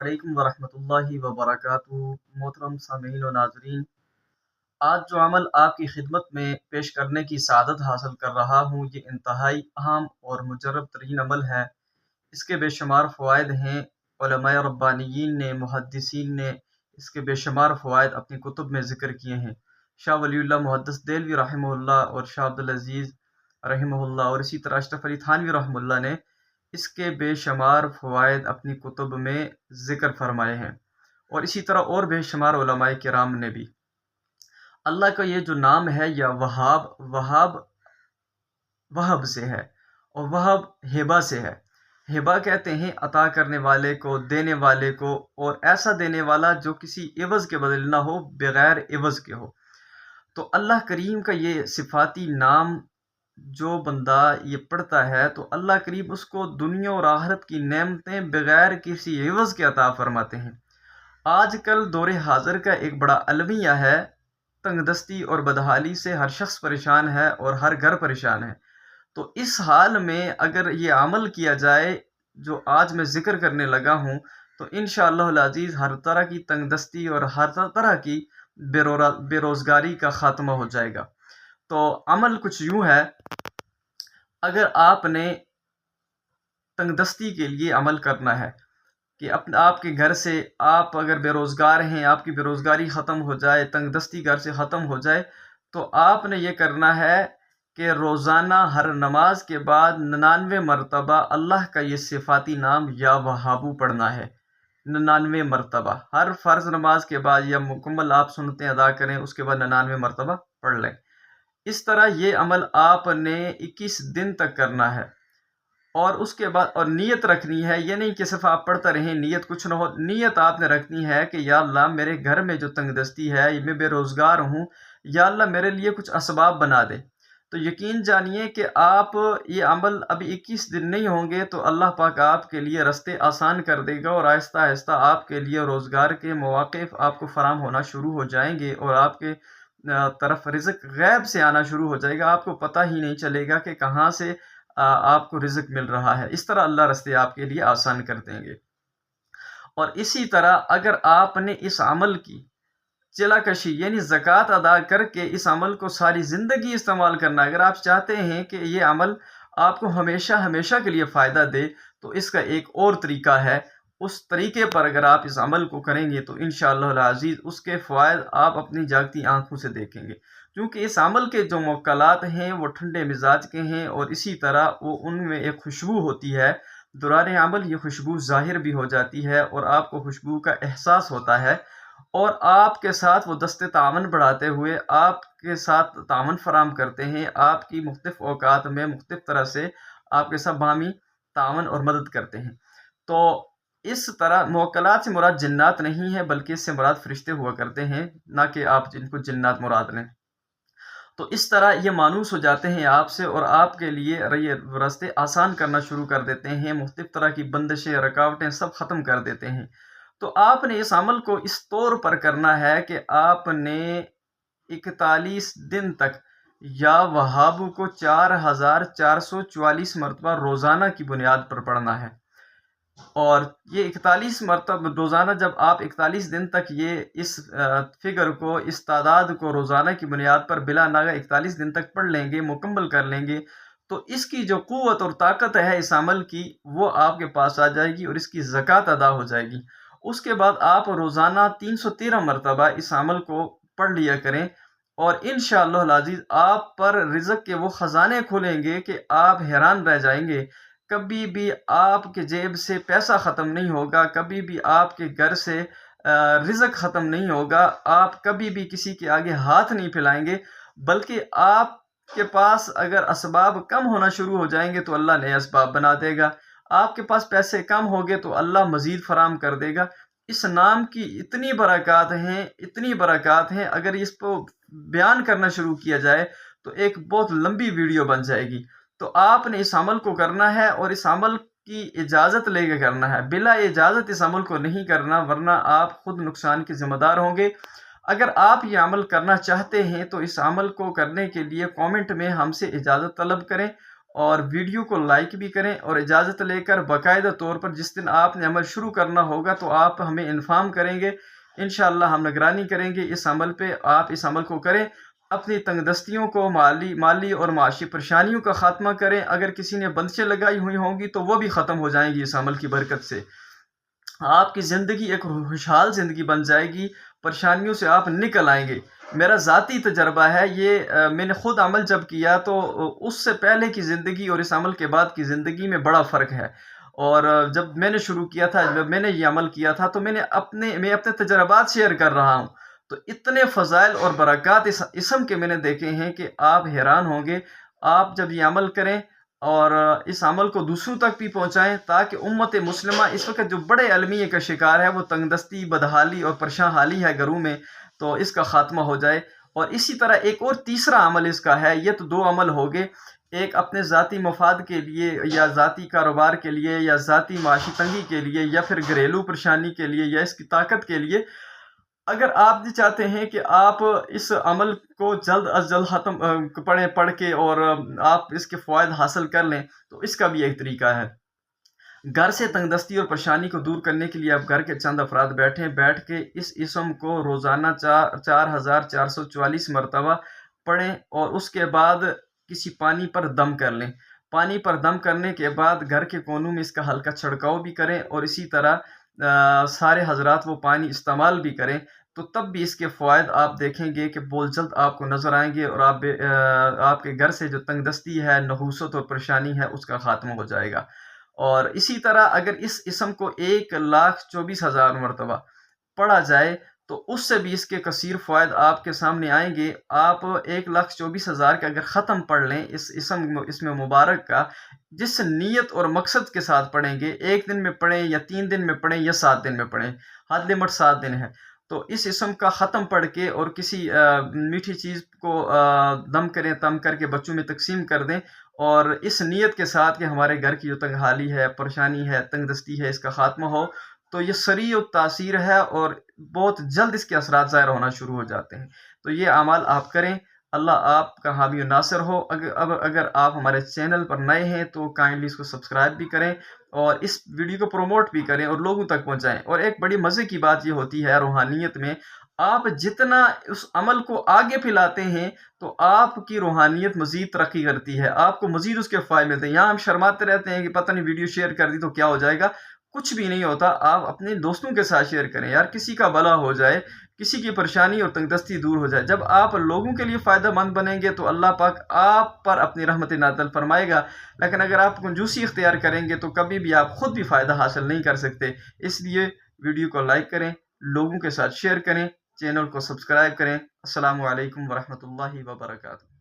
علیکم ورحمۃ اللہ وبرکاتہ۔ محترم سامعین و ناظرین، آج جو عمل آپ کی خدمت میں پیش کرنے کی سعادت حاصل کر رہا ہوں، یہ انتہائی اہم اور مجرب ترین عمل ہے۔ اس کے بے شمار فوائد ہیں۔ علماء ربانیین نے، محدثین نے اس کے بے شمار فوائد اپنی کتب میں ذکر کیے ہیں۔ شاہ ولی اللہ محدث دہلوی رحمہ اللہ اور شاہ عبدالعزیز رحمہ اللہ اور اسی طرح اشرف علی تھانوی رحمہ اللہ نے اس کے بے شمار فوائد اپنی کتب میں ذکر فرمائے ہیں، اور اسی طرح اور بے شمار علماء کرام نے بھی۔ اللہ کا یہ جو نام ہے، یا وہاب وہب سے ہے، اور وہب ہبہ سے ہے۔ ہبہ کہتے ہیں عطا کرنے والے کو، دینے والے کو، اور ایسا دینے والا جو کسی عوض کے بدل نہ ہو، بغیر عوض کے ہو۔ تو اللہ کریم کا یہ صفاتی نام جو بندہ یہ پڑھتا ہے تو اللہ کریم اس کو دنیا اور آخرت کی نعمتیں بغیر کسی عوض کے عطا فرماتے ہیں۔ آج کل دور حاضر کا ایک بڑا المیہ ہے، تنگ دستی اور بدحالی سے ہر شخص پریشان ہے اور ہر گھر پریشان ہے۔ تو اس حال میں اگر یہ عمل کیا جائے جو آج میں ذکر کرنے لگا ہوں، تو انشاءاللہ العزیز ہر طرح کی تنگ دستی اور ہر طرح کی بے روزگاری کا خاتمہ ہو جائے گا۔ تو عمل کچھ یوں ہے، اگر آپ نے تنگ دستی کے لیے عمل کرنا ہے کہ آپ کے گھر سے، آپ اگر بے روزگار ہیں، آپ کی بے روزگاری ختم ہو جائے، تنگ دستی گھر سے ختم ہو جائے، تو آپ نے یہ کرنا ہے کہ روزانہ ہر نماز کے بعد 99 مرتبہ اللہ کا یہ صفاتی نام یا وہابو پڑھنا ہے۔ 99 مرتبہ ہر فرض نماز کے بعد، یا مکمل آپ سنتیں ادا کریں اس کے بعد 99 مرتبہ پڑھ لیں۔ اس طرح یہ عمل آپ نے 21 دن تک کرنا ہے، اور اس کے بعد اور نیت رکھنی ہے۔ یہ نہیں کہ صرف آپ پڑھتا رہیں، نیت کچھ نہ ہو۔ نیت آپ نے رکھنی ہے کہ یا اللہ میرے گھر میں جو تنگ دستی ہے، میں بے روزگار ہوں، یا اللہ میرے لیے کچھ اسباب بنا دے۔ تو یقین جانیے کہ آپ یہ عمل ابھی 21 دن نہیں ہوں گے تو اللہ پاک آپ کے لیے رستے آسان کر دے گا، اور آہستہ آہستہ آپ کے لیے روزگار کے مواقع آپ کو فراہم ہونا شروع ہو جائیں گے، اور آپ کے طرف رزق غیب سے آنا شروع ہو جائے گا۔ آپ کو پتہ ہی نہیں چلے گا کہ کہاں سے آپ کو رزق مل رہا ہے۔ اس طرح اللہ رستے آپ کے لیے آسان کر دیں گے۔ اور اسی طرح اگر آپ نے اس عمل کی چلا کشی یعنی زکوٰۃ ادا کر کے اس عمل کو ساری زندگی استعمال کرنا، اگر آپ چاہتے ہیں کہ یہ عمل آپ کو ہمیشہ ہمیشہ کے لیے فائدہ دے، تو اس کا ایک اور طریقہ ہے۔ اس طریقے پر اگر آپ اس عمل کو کریں گے تو انشاءاللہ العزیز اس کے فوائد آپ اپنی جاگتی آنکھوں سے دیکھیں گے، کیونکہ اس عمل کے جو موکلات ہیں وہ ٹھنڈے مزاج کے ہیں، اور اسی طرح وہ ان میں ایک خوشبو ہوتی ہے۔ دوران عمل یہ خوشبو ظاہر بھی ہو جاتی ہے، اور آپ کو خوشبو کا احساس ہوتا ہے، اور آپ کے ساتھ وہ دست تعاون بڑھاتے ہوئے آپ کے ساتھ تعاون فراہم کرتے ہیں، آپ کی مختلف اوقات میں مختلف طرح سے آپ کے ساتھ باہمی تعاون اور مدد کرتے ہیں۔ تو اس طرح موکلات سے مراد جنات نہیں ہے، بلکہ اس سے مراد فرشتے ہوا کرتے ہیں، نہ کہ آپ جن کو جنات مراد لیں۔ تو اس طرح یہ مانوس ہو جاتے ہیں آپ سے، اور آپ کے لیے یہ راستے آسان کرنا شروع کر دیتے ہیں، مختلف طرح کی بندشیں، رکاوٹیں سب ختم کر دیتے ہیں۔ تو آپ نے اس عمل کو اس طور پر کرنا ہے کہ آپ نے 41 دن تک یا وہابو کو 4444 مرتبہ روزانہ کی بنیاد پر پڑھنا ہے۔ اور یہ 41 مرتبہ روزانہ، جب آپ 41 دن تک یہ اس فگر کو، اس تعداد کو روزانہ کی بنیاد پر بلا ناغہ 41 دن تک پڑھ لیں گے، مکمل کر لیں گے، تو اس کی جو قوت اور طاقت ہے اس عمل کی، وہ آپ کے پاس آ جائے گی، اور اس کی زکوٰۃ ادا ہو جائے گی۔ اس کے بعد آپ روزانہ 313 مرتبہ اس عمل کو پڑھ لیا کریں، اور انشاءاللہ العزیز آپ پر رزق کے وہ خزانے کھلیں گے کہ آپ حیران رہ جائیں گے۔ کبھی بھی آپ کے جیب سے پیسہ ختم نہیں ہوگا، کبھی بھی آپ کے گھر سے رزق ختم نہیں ہوگا، آپ کبھی بھی کسی کے آگے ہاتھ نہیں پھیلائیں گے، بلکہ آپ کے پاس اگر اسباب کم ہونا شروع ہو جائیں گے تو اللہ نئے اسباب بنا دے گا۔ آپ کے پاس پیسے کم ہو گئے تو اللہ مزید فراہم کر دے گا۔ اس نام کی اتنی برکات ہیں، اتنی برکات ہیں، اگر اس کو بیان کرنا شروع کیا جائے تو ایک بہت لمبی ویڈیو بن جائے گی۔ تو آپ نے اس عمل کو کرنا ہے، اور اس عمل کی اجازت لے کے کرنا ہے۔ بلا اجازت اس عمل کو نہیں کرنا، ورنہ آپ خود نقصان کے ذمہ دار ہوں گے۔ اگر آپ یہ عمل کرنا چاہتے ہیں تو اس عمل کو کرنے کے لیے کامنٹ میں ہم سے اجازت طلب کریں، اور ویڈیو کو لائک بھی کریں، اور اجازت لے کر باقاعدہ طور پر جس دن آپ نے عمل شروع کرنا ہوگا تو آپ ہمیں انفارم کریں گے، انشاءاللہ ہم نگرانی کریں گے اس عمل پہ، آپ اس عمل کو کریں، اپنی تنگ دستیوں کو، مالی اور معاشی پریشانیوں کا خاتمہ کریں، اگر کسی نے بندشیں لگائی ہوئی ہوں گی تو وہ بھی ختم ہو جائیں گی اس عمل کی برکت سے، آپ کی زندگی ایک خوشحال زندگی بن جائے گی، پریشانیوں سے آپ نکل آئیں گے۔ میرا ذاتی تجربہ ہے یہ، میں نے خود عمل جب کیا تو اس سے پہلے کی زندگی اور اس عمل کے بعد کی زندگی میں بڑا فرق ہے، اور جب میں نے شروع کیا تھا، جب میں نے یہ عمل کیا تھا تو میں اپنے تجربات شیئر کر رہا ہوں، تو اتنے فضائل اور برکات اس اسم کے میں نے دیکھے ہیں کہ آپ حیران ہوں گے۔ آپ جب یہ عمل کریں اور اس عمل کو دوسروں تک بھی پہنچائیں تاکہ امت مسلمہ اس وقت جو بڑے المیہ کا شکار ہے، وہ تنگ دستی، بدحالی اور پریشان حالی ہے گھروں میں، تو اس کا خاتمہ ہو جائے۔ اور اسی طرح ایک اور تیسرا عمل اس کا ہے، یہ تو دو عمل ہو گئے، ایک اپنے ذاتی مفاد کے لیے یا ذاتی کاروبار کے لیے یا ذاتی معاشی تنگی کے لیے یا پھر گھریلو پریشانی کے لیے یا اس کی طاقت کے لیے۔ اگر آپ بھی چاہتے ہیں کہ آپ اس عمل کو جلد از جلد ختم پڑھ کے اور آپ اس کے فوائد حاصل کر لیں، تو اس کا بھی ایک طریقہ ہے۔ گھر سے تنگ دستی اور پریشانی کو دور کرنے کے لیے آپ گھر کے چند افراد بیٹھ کے اس اسم کو روزانہ 4444 مرتبہ پڑھیں، اور اس کے بعد کسی پانی پر دم کر لیں۔ پانی پر دم کرنے کے بعد گھر کے کونوں میں اس کا ہلکا چھڑکاؤ بھی کریں، اور اسی طرح سارے حضرات وہ پانی استعمال بھی کریں، تو تب بھی اس کے فوائد آپ دیکھیں گے کہ بول جلد آپ کو نظر آئیں گے، اور آپ کے گھر سے جو تنگ دستی ہے، نحوست اور پریشانی ہے، اس کا خاتمہ ہو جائے گا۔ اور اسی طرح اگر اس اسم کو 1,24,000 مرتبہ پڑھا جائے تو اس سے بھی اس کے کثیر فوائد آپ کے سامنے آئیں گے۔ آپ 1,24,000 کا اگر ختم پڑھ لیں اس اسم مبارک کا، جس نیت اور مقصد کے ساتھ پڑھیں گے، ایک دن میں پڑھیں یا 3 دن میں پڑھیں یا 7 دن میں پڑھیں، حد لمٹ 7 دن ہے، تو اس اسم کا ختم پڑھ کے اور کسی میٹھی چیز کو دم کر کے بچوں میں تقسیم کر دیں، اور اس نیت کے ساتھ کہ ہمارے گھر کی جو تنگ حالی ہے، پریشانی ہے، تنگ دستی ہے، اس کا خاتمہ ہو، تو یہ سریع التاثیر ہے اور بہت جلد اس کے اثرات ظاہر ہونا شروع ہو جاتے ہیں۔ تو یہ اعمال آپ کریں، اللہ آپ کا حامی و ناصر ہو۔ اگر آپ ہمارے چینل پر نئے ہیں تو کائنڈلی اس کو سبسکرائب بھی کریں، اور اس ویڈیو کو پروموٹ بھی کریں اور لوگوں تک پہنچائیں۔ اور ایک بڑی مزے کی بات یہ ہوتی ہے روحانیت میں، آپ جتنا اس عمل کو آگے پھیلاتے ہیں تو آپ کی روحانیت مزید ترقی کرتی ہے، آپ کو مزید اس کے فائدے ملتے ہیں۔ یہاں ہم شرماتے رہتے ہیں کہ پتہ نہیں ویڈیو شیئر کر دی تو کیا ہو جائے گا، کچھ بھی نہیں ہوتا، آپ اپنے دوستوں کے ساتھ شیئر کریں یار، کسی کا بھلا ہو جائے، کسی کی پریشانی اور تنگ دستی دور ہو جائے۔ جب آپ لوگوں کے لیے فائدہ مند بنیں گے تو اللہ پاک آپ پر اپنی رحمت نازل فرمائے گا، لیکن اگر آپ کنجوسی اختیار کریں گے تو کبھی بھی آپ خود بھی فائدہ حاصل نہیں کر سکتے۔ اس لیے ویڈیو کو لائک کریں، لوگوں کے ساتھ شیئر کریں، چینل کو سبسکرائب کریں۔ السلام علیکم ورحمۃ اللہ وبرکاتہ۔